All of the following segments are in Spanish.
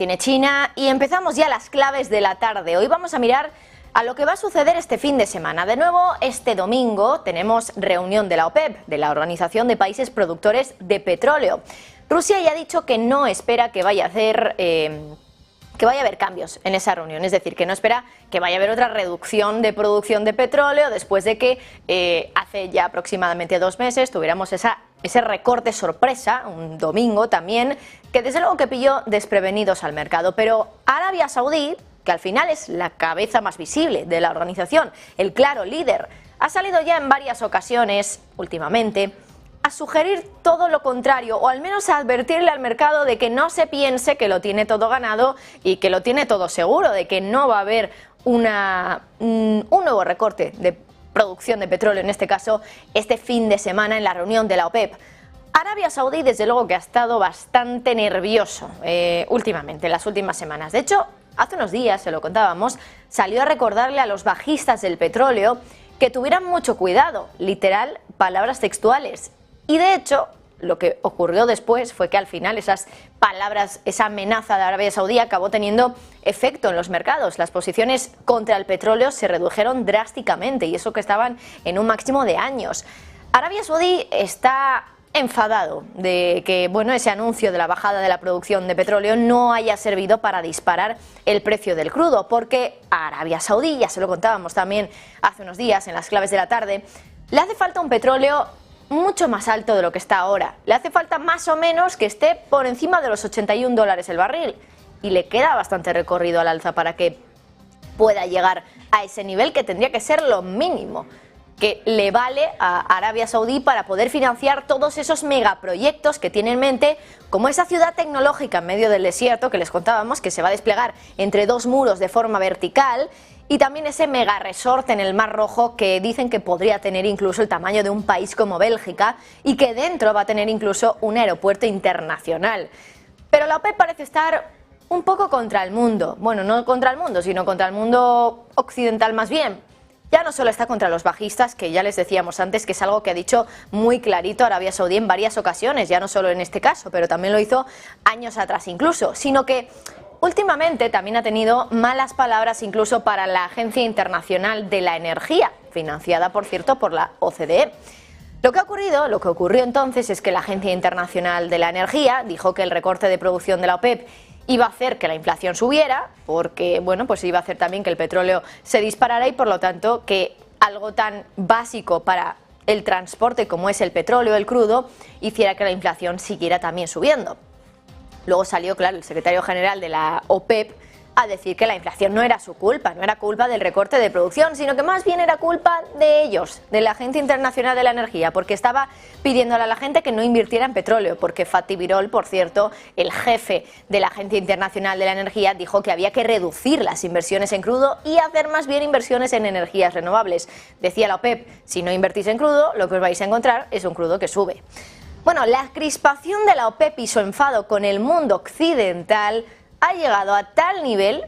Tiene China y empezamos ya las claves de la tarde. Hoy vamos a mirar a lo que va a suceder este fin de semana. De nuevo, este domingo tenemos reunión de la OPEP, de la Organización de Países Productores de Petróleo. Rusia ya ha dicho que no espera que vaya a haber cambios en esa reunión, es decir, que no espera que vaya a haber otra reducción de producción de petróleo después de que hace ya aproximadamente 2 meses tuviéramos ese recorte sorpresa, un domingo también, que desde luego que pilló desprevenidos al mercado. Pero Arabia Saudí, que al final es la cabeza más visible de la organización, el claro líder, ha salido ya en varias ocasiones últimamente a sugerir todo lo contrario, o al menos a advertirle al mercado de que no se piense que lo tiene todo ganado y que lo tiene todo seguro, de que no va a haber un nuevo recorte de producción de petróleo, en este caso, este fin de semana en la reunión de la OPEP. Arabia Saudí, desde luego que ha estado bastante nervioso últimamente, en las últimas semanas. De hecho, hace unos días, se lo contábamos, salió a recordarle a los bajistas del petróleo que tuvieran mucho cuidado, literal, palabras textuales. Y de hecho, lo que ocurrió después fue que al final esas palabras, esa amenaza de Arabia Saudí acabó teniendo efecto en los mercados. Las posiciones contra el petróleo se redujeron drásticamente y eso que estaban en un máximo de años. Arabia Saudí está enfadado de que ese anuncio de la bajada de la producción de petróleo no haya servido para disparar el precio del crudo, porque a Arabia Saudí, ya se lo contábamos también hace unos días en las claves de la tarde, le hace falta un petróleo mucho más alto de lo que está ahora. Le hace falta más o menos que esté por encima de los $81 el barril y le queda bastante recorrido al alza para que pueda llegar a ese nivel, que tendría que ser lo mínimo que le vale a Arabia Saudí para poder financiar todos esos megaproyectos que tiene en mente, como esa ciudad tecnológica en medio del desierto que les contábamos, que se va a desplegar entre 2 muros de forma vertical, y también ese mega resort en el Mar Rojo que dicen que podría tener incluso el tamaño de un país como Bélgica y que dentro va a tener incluso un aeropuerto internacional. Pero la OPEP parece estar un poco contra el mundo. Bueno, no contra el mundo, sino contra el mundo occidental más bien. Ya no solo está contra los bajistas, que ya les decíamos antes que es algo que ha dicho muy clarito Arabia Saudí en varias ocasiones, ya no solo en este caso, pero también lo hizo años atrás incluso, sino que últimamente también ha tenido malas palabras incluso para la Agencia Internacional de la Energía, financiada por cierto por la OCDE. Lo que ocurrió entonces es que la Agencia Internacional de la Energía dijo que el recorte de producción de la OPEP iba a hacer que la inflación subiera, porque iba a hacer también que el petróleo se disparara y por lo tanto que algo tan básico para el transporte como es el petróleo, el crudo, hiciera que la inflación siguiera también subiendo. Luego salió, claro, el secretario general de la OPEP a decir que la inflación no era su culpa, no era culpa del recorte de producción, sino que más bien era culpa de ellos, de la Agencia Internacional de la Energía, porque estaba pidiéndole a la gente que no invirtiera en petróleo, porque Fatih Birol, por cierto, el jefe de la Agencia Internacional de la Energía, dijo que había que reducir las inversiones en crudo y hacer más bien inversiones en energías renovables. Decía la OPEP, si no invertís en crudo, lo que os vais a encontrar es un crudo que sube. Bueno, la crispación de la OPEP y su enfado con el mundo occidental ha llegado a tal nivel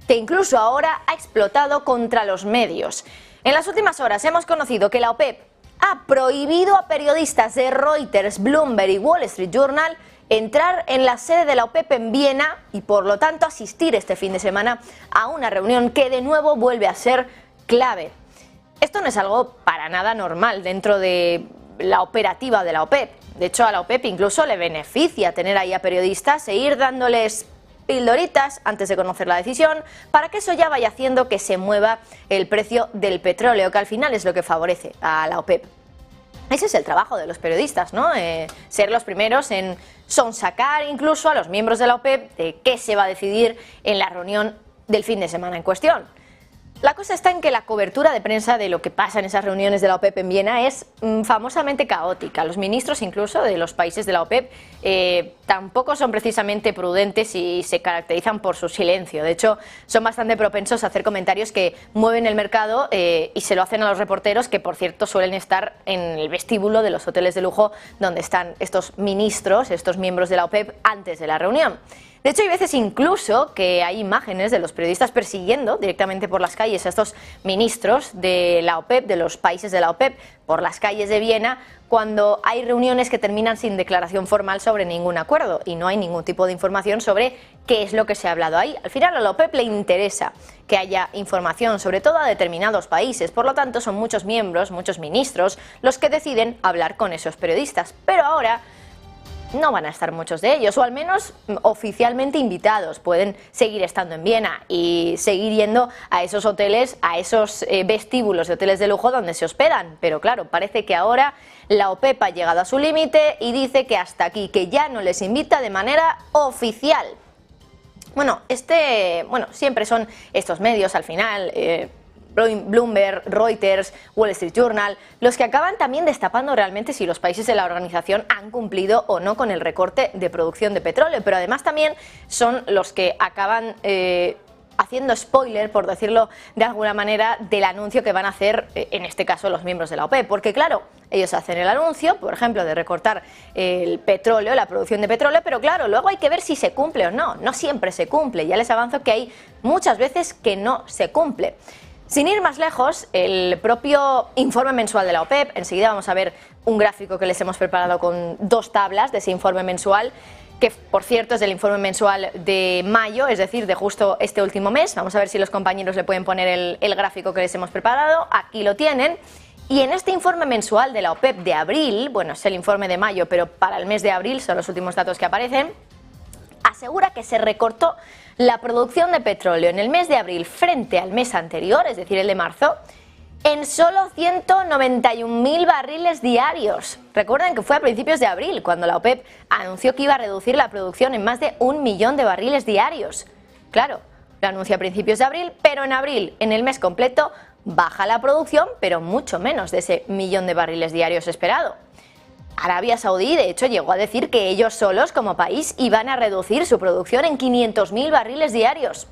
que incluso ahora ha explotado contra los medios. En las últimas horas hemos conocido que la OPEP ha prohibido a periodistas de Reuters, Bloomberg y Wall Street Journal entrar en la sede de la OPEP en Viena y por lo tanto asistir este fin de semana a una reunión que de nuevo vuelve a ser clave. Esto no es algo para nada normal dentro de la operativa de la OPEP. De hecho, a la OPEP incluso le beneficia tener ahí a periodistas e ir dándoles pildoritas antes de conocer la decisión, para que eso ya vaya haciendo que se mueva el precio del petróleo, que al final es lo que favorece a la OPEP. Ese es el trabajo de los periodistas, ¿no? Ser los primeros en sonsacar incluso a los miembros de la OPEP de qué se va a decidir en la reunión del fin de semana en cuestión. La cosa está en que la cobertura de prensa de lo que pasa en esas reuniones de la OPEP en Viena es famosamente caótica. Los ministros incluso de los países de la OPEP tampoco son precisamente prudentes y se caracterizan por su silencio. De hecho, son bastante propensos a hacer comentarios que mueven el mercado y se lo hacen a los reporteros, que por cierto suelen estar en el vestíbulo de los hoteles de lujo donde están estos ministros, estos miembros de la OPEP antes de la reunión. De hecho, hay veces incluso que hay imágenes de los periodistas persiguiendo directamente por las calles a estos ministros de la OPEP, de los países de la OPEP, por las calles de Viena, cuando hay reuniones que terminan sin declaración formal sobre ningún acuerdo y no hay ningún tipo de información sobre qué es lo que se ha hablado ahí. Al final a la OPEP le interesa que haya información, sobre todo a determinados países, por lo tanto son muchos miembros, muchos ministros, los que deciden hablar con esos periodistas. Pero ahora no van a estar muchos de ellos, o al menos oficialmente invitados. Pueden seguir estando en Viena y seguir yendo a esos hoteles, a esos vestíbulos de hoteles de lujo donde se hospedan. Pero claro, parece que ahora la OPEP ha llegado a su límite y dice que hasta aquí, que ya no les invita de manera oficial. Bueno, siempre son estos medios al final, Bloomberg, Reuters, Wall Street Journal, los que acaban también destapando realmente si los países de la organización han cumplido o no con el recorte de producción de petróleo, pero además también son los que acaban haciendo spoiler, por decirlo de alguna manera, del anuncio que van a hacer, en este caso, los miembros de la OPEP, porque claro, ellos hacen el anuncio, por ejemplo, de recortar el petróleo, la producción de petróleo, pero claro, luego hay que ver si se cumple o no. No siempre se cumple, ya les avanzo que hay muchas veces que no se cumple. Sin ir más lejos, el propio informe mensual de la OPEP, enseguida vamos a ver un gráfico que les hemos preparado con 2 tablas de ese informe mensual, que por cierto es del informe mensual de mayo, es decir, de justo este último mes. Vamos a ver si los compañeros le pueden poner el gráfico que les hemos preparado. Aquí lo tienen. Y en este informe mensual de la OPEP de abril, bueno, es el informe de mayo, pero para el mes de abril son los últimos datos que aparecen, asegura que se recortó la producción de petróleo en el mes de abril frente al mes anterior, es decir, el de marzo, en solo 191.000 barriles diarios. Recuerden que fue a principios de abril cuando la OPEP anunció que iba a reducir la producción en más de 1 millón de barriles diarios. Claro, lo anunció a principios de abril, pero en abril, en el mes completo, baja la producción, pero mucho menos de ese 1 millón de barriles diarios esperado. Arabia Saudí, de hecho, llegó a decir que ellos solos, como país, iban a reducir su producción en 500.000 barriles diarios.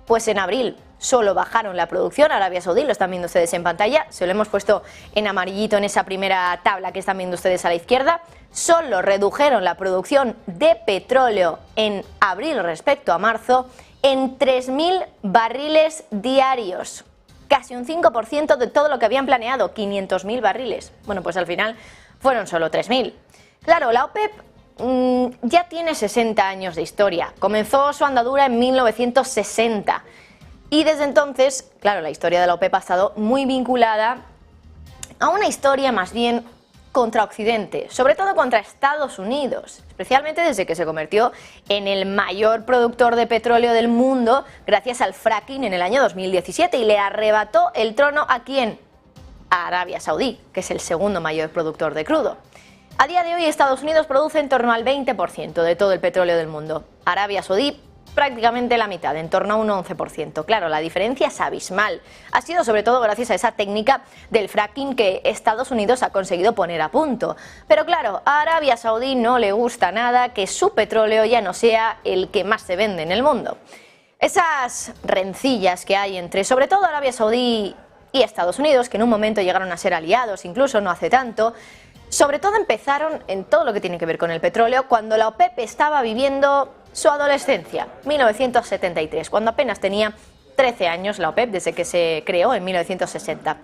Pues en abril solo bajaron la producción. Arabia Saudí, lo están viendo ustedes en pantalla, se lo hemos puesto en amarillito en esa primera tabla que están viendo ustedes a la izquierda. Solo redujeron la producción de petróleo en abril respecto a marzo en 3.000 barriles diarios. Casi un 5% de todo lo que habían planeado, 500.000 barriles. Bueno, pues al final fueron solo 3.000. Claro, la OPEP ya tiene 60 años de historia. Comenzó su andadura en 1960 y desde entonces, claro, la historia de la OPEP ha estado muy vinculada a una historia más bien contra Occidente, sobre todo contra Estados Unidos, especialmente desde que se convirtió en el mayor productor de petróleo del mundo gracias al fracking en el año 2017 y le arrebató el trono ¿a quién? A Arabia Saudí, que es el segundo mayor productor de crudo. A día de hoy Estados Unidos produce en torno al 20% de todo el petróleo del mundo. Arabia Saudí prácticamente la mitad, en torno a un 11%. Claro, la diferencia es abismal. Ha sido sobre todo gracias a esa técnica del fracking que Estados Unidos ha conseguido poner a punto. Pero claro, a Arabia Saudí no le gusta nada que su petróleo ya no sea el que más se vende en el mundo. Esas rencillas que hay entre, sobre todo, Arabia Saudí y Estados Unidos, que en un momento llegaron a ser aliados, incluso no hace tanto, sobre todo empezaron en todo lo que tiene que ver con el petróleo cuando la OPEP estaba viviendo su adolescencia, 1973, cuando apenas tenía 13 años la OPEP, desde que se creó en 1960.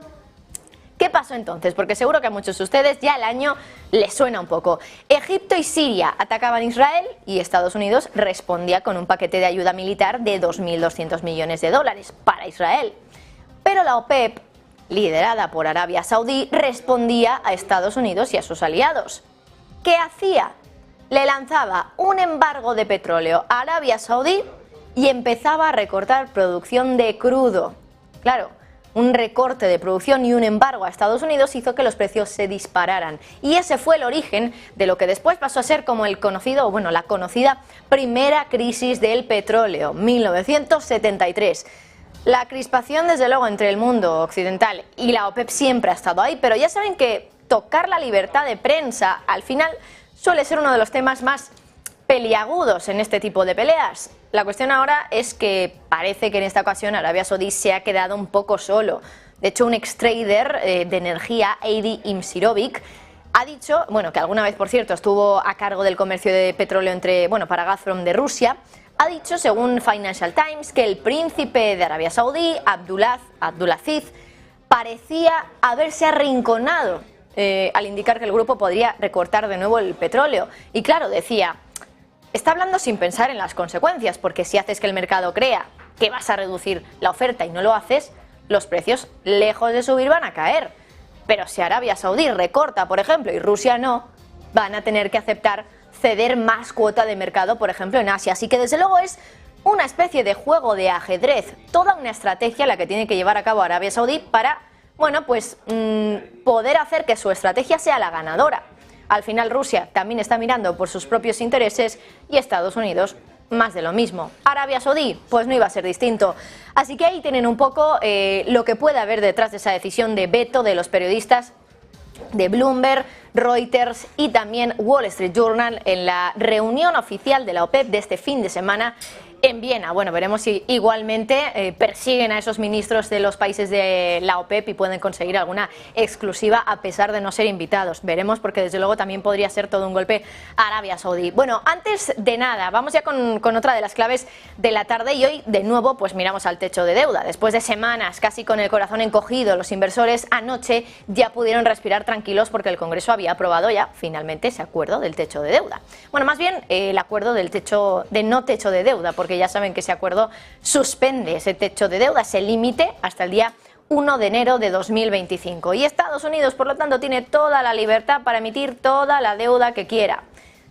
¿Qué pasó entonces? Porque seguro que a muchos de ustedes ya el año les suena un poco. Egipto y Siria atacaban Israel y Estados Unidos respondía con un paquete de ayuda militar de 2.200 millones de dólares para Israel. Pero la OPEP, liderada por Arabia Saudí, respondía a Estados Unidos y a sus aliados. ¿Qué hacía? Le lanzaba un embargo de petróleo a Arabia Saudí y empezaba a recortar producción de crudo. Claro, un recorte de producción y un embargo a Estados Unidos hizo que los precios se dispararan. Y ese fue el origen de lo que después pasó a ser como la conocida primera crisis del petróleo, 1973. La crispación, desde luego, entre el mundo occidental y la OPEP siempre ha estado ahí, pero ya saben que tocar la libertad de prensa, al final, suele ser uno de los temas más peliagudos en este tipo de peleas. La cuestión ahora es que parece que en esta ocasión Arabia Saudí se ha quedado un poco solo. De hecho, un ex-trader de energía, Adi Imsirovic, ha dicho, que alguna vez, por cierto, estuvo a cargo del comercio de petróleo para Gazprom de Rusia, ha dicho, según Financial Times, que el príncipe de Arabia Saudí, Abdulaziz, parecía haberse arrinconado al indicar que el grupo podría recortar de nuevo el petróleo. Y claro, decía, está hablando sin pensar en las consecuencias, porque si haces que el mercado crea que vas a reducir la oferta y no lo haces, los precios, lejos de subir, van a caer. Pero si Arabia Saudí recorta, por ejemplo, y Rusia no, van a tener que aceptar ceder más cuota de mercado, por ejemplo, en Asia. Así que desde luego es una especie de juego de ajedrez, toda una estrategia la que tiene que llevar a cabo Arabia Saudí para, bueno, pues poder hacer que su estrategia sea la ganadora. Al final Rusia también está mirando por sus propios intereses y Estados Unidos más de lo mismo. Arabia Saudí, pues no iba a ser distinto. Así que ahí tienen un poco lo que puede haber detrás de esa decisión de veto de los periodistas de Bloomberg, Reuters y también Wall Street Journal en la reunión oficial de la OPEP de este fin de semana en Viena. Bueno, veremos si igualmente persiguen a esos ministros de los países de la OPEP y pueden conseguir alguna exclusiva a pesar de no ser invitados. Veremos, porque desde luego también podría ser todo un golpe a Arabia Saudí. Bueno, antes de nada, vamos ya con otra de las claves de la tarde y hoy de nuevo pues miramos al techo de deuda. Después de semanas casi con el corazón encogido, los inversores anoche ya pudieron respirar tranquilos porque el Congreso había aprobado ya finalmente ese acuerdo del techo de deuda. Bueno, más bien el acuerdo del no techo de deuda, porque ya saben que ese acuerdo suspende ese techo de deuda, ese límite hasta el día 1 de enero de 2025. Y Estados Unidos, por lo tanto, tiene toda la libertad para emitir toda la deuda que quiera.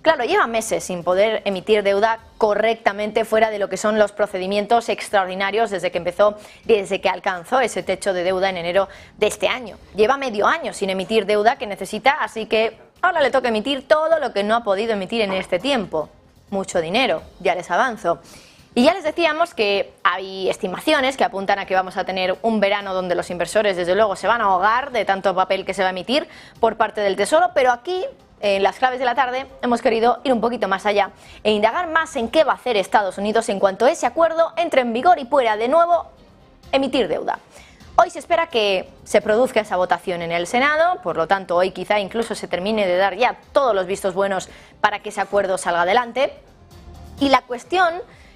Claro, lleva meses sin poder emitir deuda correctamente fuera de lo que son los procedimientos extraordinarios desde que alcanzó ese techo de deuda en enero de este año. Lleva medio año sin emitir deuda que necesita, así que ahora le toca emitir todo lo que no ha podido emitir en este tiempo. Mucho dinero, ya les avanzo. Y ya les decíamos que hay estimaciones que apuntan a que vamos a tener un verano donde los inversores desde luego se van a ahogar de tanto papel que se va a emitir por parte del Tesoro, pero aquí en las claves de la tarde hemos querido ir un poquito más allá e indagar más en qué va a hacer Estados Unidos en cuanto ese acuerdo entre en vigor y pueda de nuevo emitir deuda. Hoy se espera que se produzca esa votación en el Senado, por lo tanto hoy quizá incluso se termine de dar ya todos los vistos buenos para que ese acuerdo salga adelante. Y la cuestión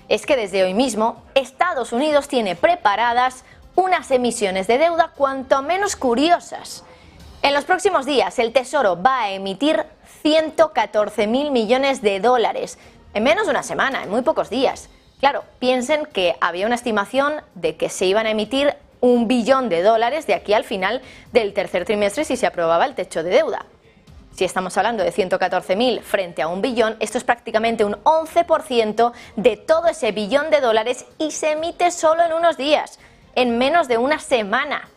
es que desde hoy mismo Estados Unidos tiene preparadas unas emisiones de deuda cuanto menos curiosas. En los próximos días el Tesoro va a emitir 114.000 millones de dólares en menos de una semana, en muy pocos días. Claro, piensen que había una estimación de que se iban a emitir $1 billón de aquí al final del tercer trimestre si se aprobaba el techo de deuda. Si estamos hablando de 114.000 frente a $1 billón, esto es prácticamente un 11% de todo ese $1 billón y se emite solo en unos días, en menos de una semana.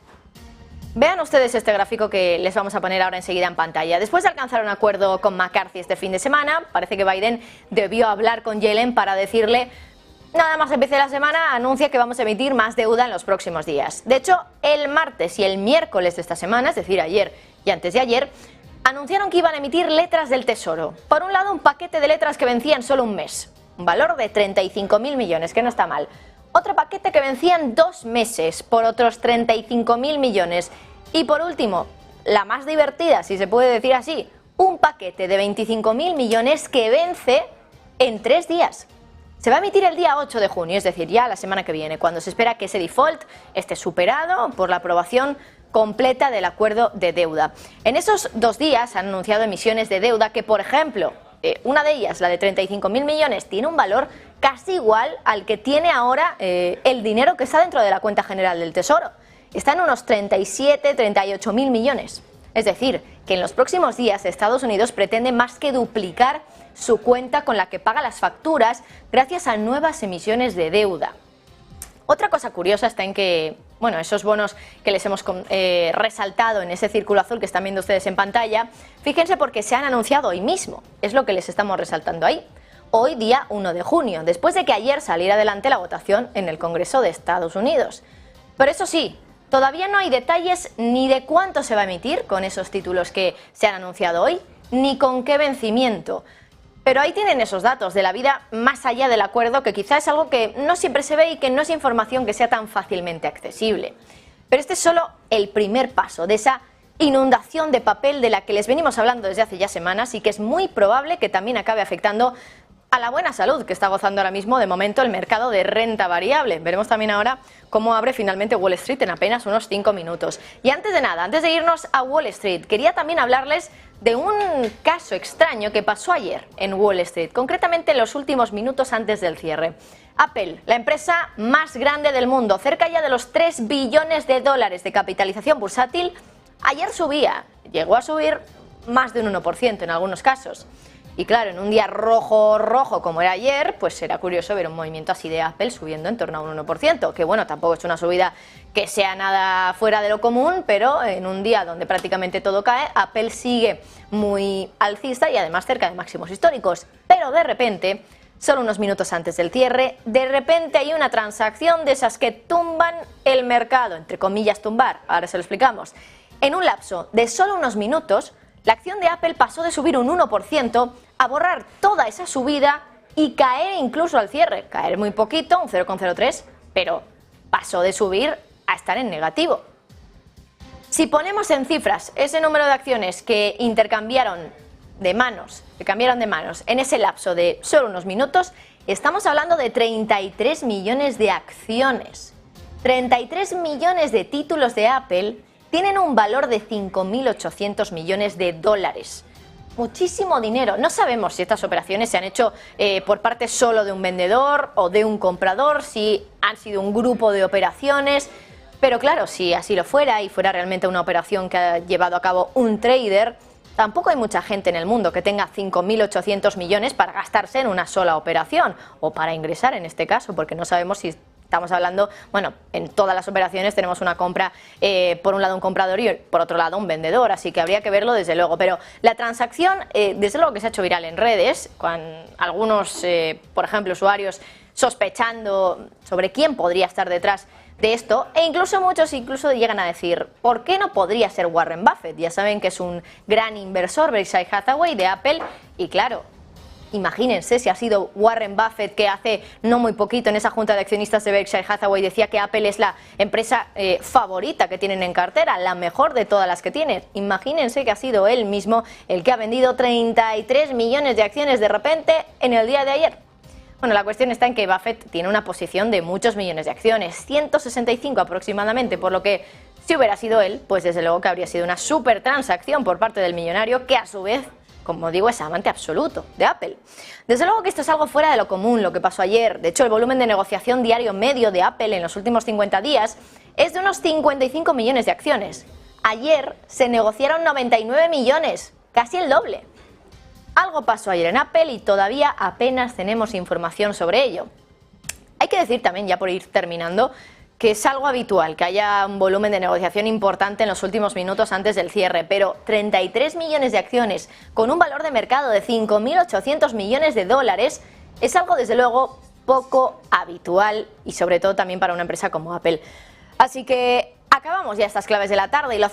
Vean ustedes este gráfico que les vamos a poner ahora enseguida en pantalla. Después de alcanzar un acuerdo con McCarthy este fin de semana, parece que Biden debió hablar con Yellen para decirle: nada más empiece la semana, anuncia que vamos a emitir más deuda en los próximos días. De hecho, el martes y el miércoles de esta semana, es decir, ayer y antes de ayer, anunciaron que iban a emitir letras del Tesoro. Por un lado, un paquete de letras que vencía en solo un mes, un valor de 35.000 millones, que no está mal. Otro paquete que vencía en 2 meses, por otros 35.000 millones. Y por último, la más divertida, si se puede decir así, un paquete de 25.000 millones que vence en 3 días. Se va a emitir el día 8 de junio, es decir, ya la semana que viene, cuando se espera que ese default esté superado por la aprobación completa del acuerdo de deuda. En esos 2 días han anunciado emisiones de deuda que, por ejemplo, una de ellas, la de 35.000 millones, tiene un valor casi igual al que tiene ahora el dinero que está dentro de la cuenta general del Tesoro. Está en unos 38.000 millones. Es decir, que en los próximos días Estados Unidos pretende más que duplicar su cuenta con la que paga las facturas gracias a nuevas emisiones de deuda. Otra cosa curiosa está en que, bueno, esos bonos que les hemos resaltado en ese círculo azul que están viendo ustedes en pantalla, fíjense porque se han anunciado hoy mismo, es lo que les estamos resaltando ahí. Hoy, día 1 de junio, después de que ayer saliera adelante la votación en el Congreso de Estados Unidos. Pero eso sí, todavía no hay detalles ni de cuánto se va a emitir con esos títulos que se han anunciado hoy, ni con qué vencimiento. Pero ahí tienen esos datos de la vida más allá del acuerdo, que quizá es algo que no siempre se ve y que no es información que sea tan fácilmente accesible. Pero este es solo el primer paso de esa inundación de papel de la que les venimos hablando desde hace ya semanas y que es muy probable que también acabe afectando a la buena salud que está gozando ahora mismo de momento el mercado de renta variable. Veremos también ahora cómo abre finalmente Wall Street en apenas unos 5 minutos. Y antes de nada, antes de irnos a Wall Street, quería también hablarles de un caso extraño que pasó ayer en Wall Street, concretamente en los últimos minutos antes del cierre. Apple, la empresa más grande del mundo, cerca ya de los 3 billones de dólares de capitalización bursátil, ayer llegó a subir más de un 1% en algunos casos. Y claro, en un día rojo como era ayer, pues será curioso ver un movimiento así de Apple subiendo en torno a un 1%, que bueno, tampoco es una subida que sea nada fuera de lo común, pero en un día donde prácticamente todo cae, Apple sigue muy alcista y además cerca de máximos históricos. Pero de repente, solo unos minutos antes del cierre, de repente hay una transacción de esas que tumban el mercado, entre comillas tumbar, ahora se lo explicamos. En un lapso de solo unos minutos, la acción de Apple pasó de subir un 1% a borrar toda esa subida y caer incluso al cierre. Caer muy poquito, un 0,03, pero pasó de subir a estar en negativo. Si ponemos en cifras ese número de acciones que intercambiaron de manos en ese lapso de solo unos minutos, estamos hablando de 33 millones de acciones. 33 millones de títulos de Apple tienen un valor de 5.800 millones de dólares. Muchísimo dinero. No sabemos si estas operaciones se han hecho por parte solo de un vendedor o de un comprador, si han sido un grupo de operaciones, pero claro, si así lo fuera y fuera realmente una operación que ha llevado a cabo un trader, tampoco hay mucha gente en el mundo que tenga 5.800 millones para gastarse en una sola operación o para ingresar en este caso, porque no sabemos si estamos hablando, bueno, en todas las operaciones tenemos una compra, por un lado un comprador y por otro lado un vendedor, así que habría que verlo desde luego. Pero la transacción, desde luego que se ha hecho viral en redes, con algunos, por ejemplo, usuarios sospechando sobre quién podría estar detrás de esto, e incluso muchos llegan a decir, ¿por qué no podría ser Warren Buffett? Ya saben que es un gran inversor, Berkshire Hathaway, de Apple, y claro, imagínense si ha sido Warren Buffett, que hace no muy poquito en esa junta de accionistas de Berkshire Hathaway decía que Apple es la empresa favorita que tienen en cartera, la mejor de todas las que tienen. Imagínense que ha sido él mismo el que ha vendido 33 millones de acciones de repente en el día de ayer. Bueno, la cuestión está en que Buffett tiene una posición de muchos millones de acciones, 165 aproximadamente, por lo que si hubiera sido él, pues desde luego que habría sido una súper transacción por parte del millonario, que a su vez, como digo, es amante absoluto de Apple. Desde luego que esto es algo fuera de lo común, lo que pasó ayer. De hecho, el volumen de negociación diario medio de Apple en los últimos 50 días es de unos 55 millones de acciones. Ayer se negociaron 99 millones, casi el doble. Algo pasó ayer en Apple y todavía apenas tenemos información sobre ello. Hay que decir también, ya por ir terminando, que es algo habitual que haya un volumen de negociación importante en los últimos minutos antes del cierre, pero 33 millones de acciones con un valor de mercado de 5.800 millones de dólares es algo desde luego poco habitual y sobre todo también para una empresa como Apple. Así que acabamos ya estas claves de la tarde y lo